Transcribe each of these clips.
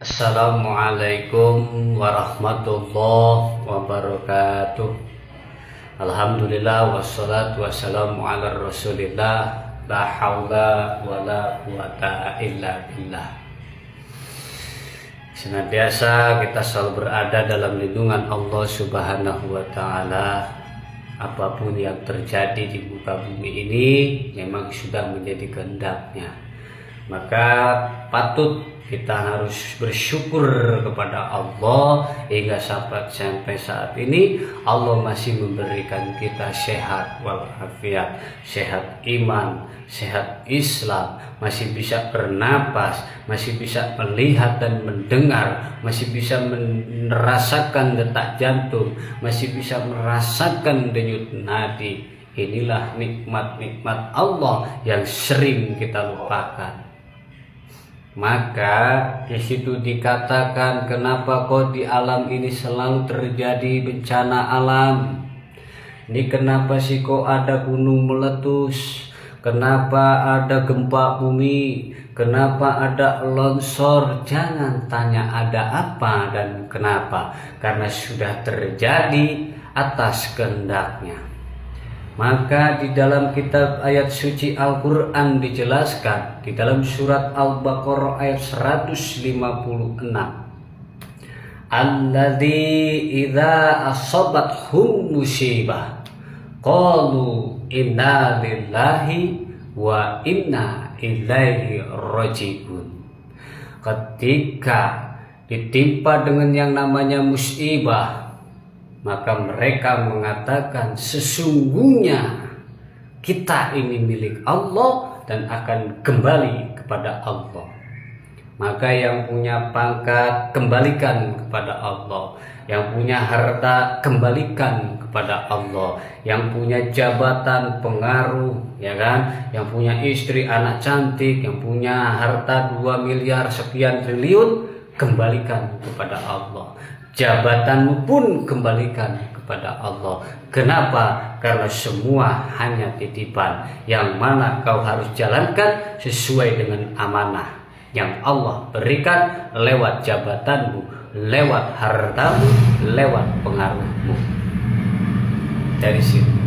Assalamualaikum warahmatullahi wabarakatuh. Alhamdulillah wassalatu wassalamu ala rasulillah. La haula wala quwata illa billah. Senantiasa kita selalu berada dalam lindungan Allah Subhanahu wa ta'ala. Apapun yang terjadi di muka bumi ini memang sudah menjadi kehendaknya. Maka patut kita harus bersyukur kepada Allah hingga sampai saat ini Allah masih memberikan kita sehat walafiat, sehat iman, sehat Islam, masih bisa bernapas, masih bisa melihat dan mendengar, masih bisa merasakan detak jantung, masih bisa merasakan denyut nadi. Inilah nikmat-nikmat Allah yang sering kita lupakan. Maka di situ dikatakan, kenapa kok di alam ini selalu terjadi bencana alam? Ini kenapa sih kok ada gunung meletus? Kenapa ada gempa bumi? Kenapa ada longsor? Jangan tanya ada apa dan kenapa, karena sudah terjadi atas kehendaknya. Maka di dalam kitab ayat suci Al-Quran dijelaskan di dalam surat Al-Baqarah ayat 156. Alladzi idza asabathum musibah qalu inna lillahi wa inna ilaihi raji'un. Ketika ditimpa dengan yang namanya musibah, maka mereka mengatakan sesungguhnya kita ini milik Allah dan akan kembali kepada Allah. Maka yang punya pangkat kembalikan kepada Allah, yang punya harta kembalikan kepada Allah, yang punya jabatan pengaruh, ya kan, yang punya istri anak cantik, yang punya harta 2 miliar sekian triliun, kembalikan kepada Allah. Jabatanmu pun kembalikan kepada Allah. Kenapa? Karena semua hanya titipan yang mana kau harus jalankan sesuai dengan amanah yang Allah berikan lewat jabatanmu, lewat hartamu, lewat pengaruhmu. Dari situ.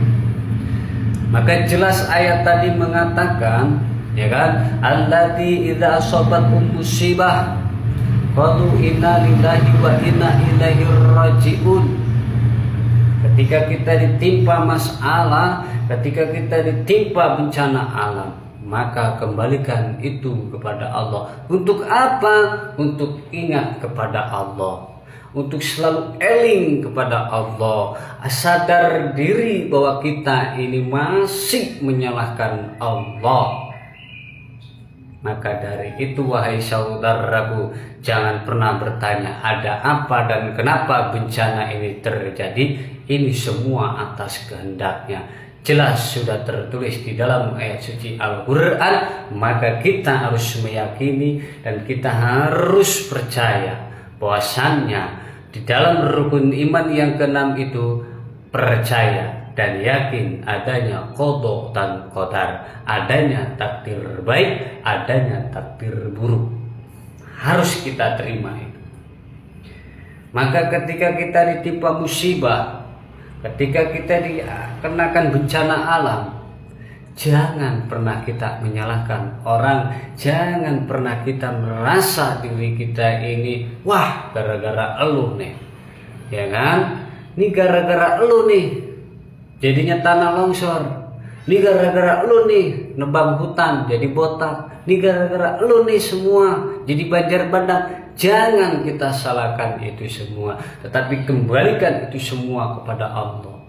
Maka jelas ayat tadi mengatakan, ya kan, alladzi idza asabathum musibah qalu inna lillahi wa inna ilaihi raji'un. Ketika kita ditimpa masalah, ketika kita ditimpa bencana alam, maka kembalikan itu kepada Allah. Untuk apa? Untuk ingat kepada Allah, untuk selalu eling kepada Allah, sadar diri bahwa kita ini masih menyalahkan Allah. Maka dari itu wahai saudaraku, jangan pernah bertanya ada apa dan kenapa bencana ini terjadi. Ini semua atas kehendaknya. Jelas sudah tertulis di dalam ayat suci Al-Quran. Maka kita harus meyakini dan kita harus percaya bahwasannya di dalam rukun iman yang keenam itu percaya dan yakin adanya qada dan qadar, adanya takdir baik, adanya takdir buruk. Harus kita terima itu. Maka ketika kita ditimpa musibah, ketika kita dikenakan bencana alam, jangan pernah kita menyalahkan orang, jangan pernah kita merasa diri kita ini wah gara-gara elu nih, ya kan? Ini gara-gara elu nih jadinya tanah longsor. Ini gara-gara lu nih nebang hutan jadi botak. Ini gara-gara lu nih semua jadi banjir bandang. Jangan kita salahkan itu semua, tetapi kembalikan itu semua kepada Allah.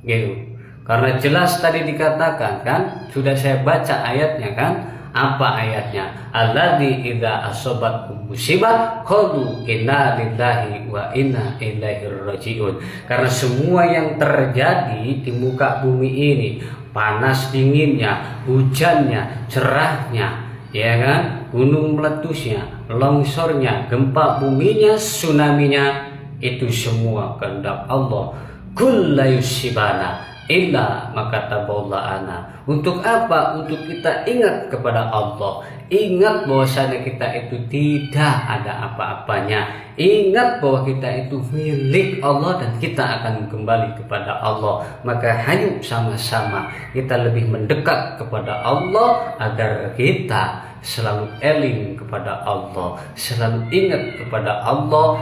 Gitu. Karena jelas tadi dikatakan kan, sudah saya baca ayatnya kan. Apa ayatnya? Alladzi idza asabatkum musibah qalu inna lillahi wa inna ilaihi raji'un. Karena semua yang terjadi di muka bumi ini, panas dinginnya, hujannya, cerahnya, ya kan, gunung meletusnya, longsornya, gempa buminya, tsunaminya, itu semua kehendak Allah. Kul la yusibana illa maka ana. Untuk apa? Untuk kita ingat kepada Allah. Ingat bahwasanya kita itu tidak ada apa-apanya. Ingat bahwa kita itu milik Allah dan kita akan kembali kepada Allah. Maka hayu sama-sama kita lebih mendekat kepada Allah agar kita selalu eling kepada Allah, selalu ingat kepada Allah.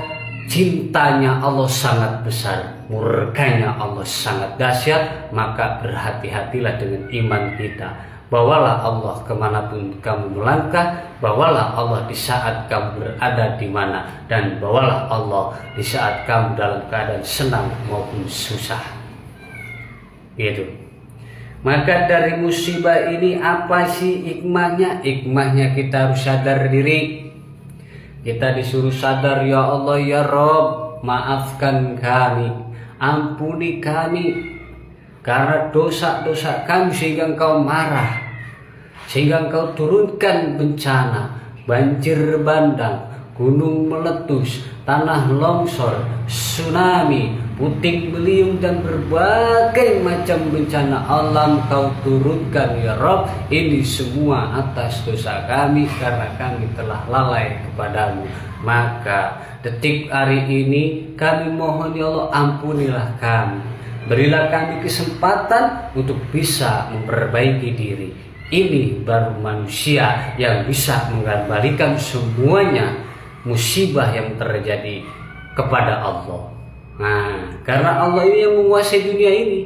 Cintanya Allah sangat besar, murkanya Allah sangat dahsyat. Maka berhati-hatilah dengan iman kita. Bawalah Allah kemanapun kamu melangkah, bawalah Allah di saat kamu berada di mana, dan bawalah Allah di saat kamu dalam keadaan senang maupun susah. Gitu. Maka dari musibah ini apa sih hikmahnya? Hikmahnya kita harus sadar diri. Kita disuruh sadar, ya Allah ya Rob, maafkan kami, ampuni kami karena dosa-dosa kami sehingga Engkau marah, sehingga Engkau turunkan bencana, banjir bandang, gunung meletus, tanah longsor, tsunami, puting beliung dan berbagai macam bencana alam Kau turunkan ya Rob. Ini semua atas dosa kami karena kami telah lalai kepadamu. Maka detik hari ini kami mohon ya Allah, ampunilah kami. Berilah kami kesempatan untuk bisa memperbaiki diri. Ini baru manusia yang bisa mengembalikan semuanya musibah yang terjadi kepada Allah. Nah, karena Allah ini yang menguasai dunia ini.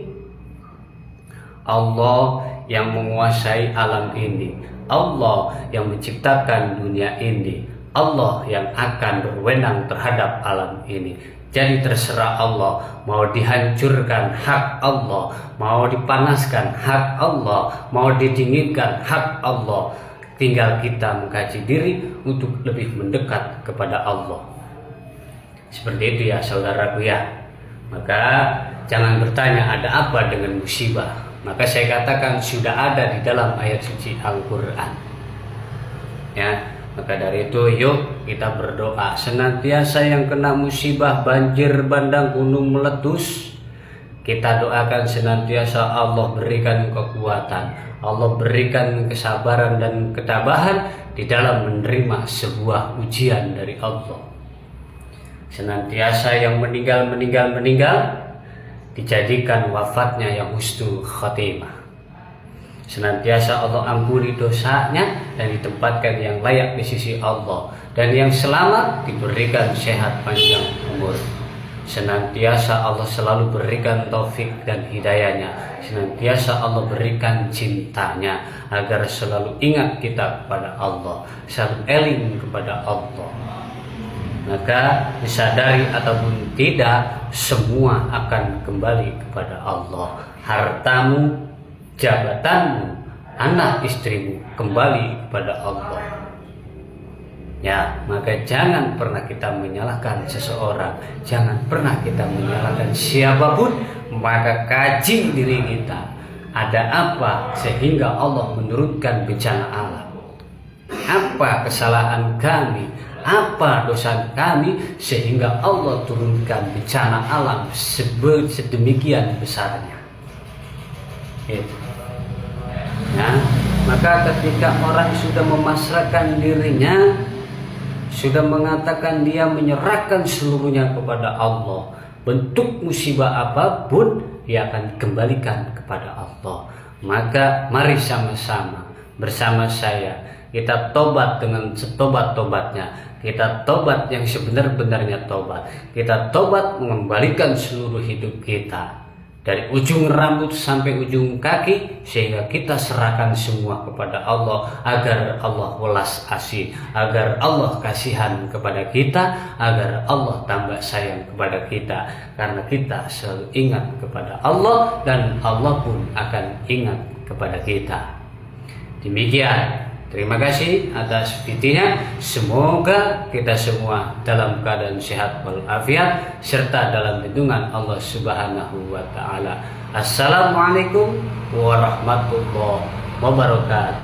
Allah yang menguasai alam ini. Allah yang menciptakan dunia ini. Allah yang akan berwenang terhadap alam ini. Jadi terserah Allah, mau dihancurkan hak Allah, mau dipanaskan hak Allah, mau didinginkan hak Allah. Tinggal kita mengkaji diri untuk lebih mendekat kepada Allah. Seperti itu ya saudaraku ya. Maka jangan bertanya ada apa dengan musibah. Maka saya katakan sudah ada di dalam ayat suci Al-Quran. Ya. Maka dari itu yuk kita berdoa senantiasa yang kena musibah banjir bandang gunung meletus, kita doakan senantiasa Allah berikan kekuatan, Allah berikan kesabaran dan ketabahan di dalam menerima sebuah ujian dari Allah. Senantiasa yang meninggal dijadikan wafatnya yang husnul khotimah. Senantiasa Allah ampuni dosanya dan ditempatkan yang layak di sisi Allah, dan yang selamat diberikan sehat panjang umur. Senantiasa Allah selalu berikan taufik dan hidayahnya. Senantiasa Allah berikan cintanya agar selalu ingat kita kepada Allah, selalu eling kepada Allah. Maka disadari ataupun tidak, semua akan kembali kepada Allah. Hartamu, jabatanmu, anak istrimu kembali kepada Allah. Ya, maka jangan pernah kita menyalahkan seseorang, jangan pernah kita menyalahkan siapapun. Maka kaji diri kita, ada apa sehingga Allah menurunkan bencana alam? Apa kesalahan kami? Apa dosa kami sehingga Allah turunkan bencana alam sedemikian besarnya? Itu. Ya, maka ketika orang sudah memasrahkan dirinya, sudah mengatakan dia menyerahkan seluruhnya kepada Allah, bentuk musibah apapun dia akan kembalikan kepada Allah. Maka mari sama-sama bersama saya kita tobat dengan setobat-tobatnya. Kita tobat yang sebenar-benarnya tobat. Kita tobat mengembalikan seluruh hidup kita, dari ujung rambut sampai ujung kaki, sehingga kita serahkan semua kepada Allah agar Allah welas asih, agar Allah kasihan kepada kita, agar Allah tambah sayang kepada kita, karena kita selalu ingat kepada Allah dan Allah pun akan ingat kepada kita. Demikian. Terima kasih atas videonya. Semoga kita semua dalam keadaan sehat walafiat serta dalam lindungan Allah Subhanahu wa taala. Assalamualaikum warahmatullahi wabarakatuh.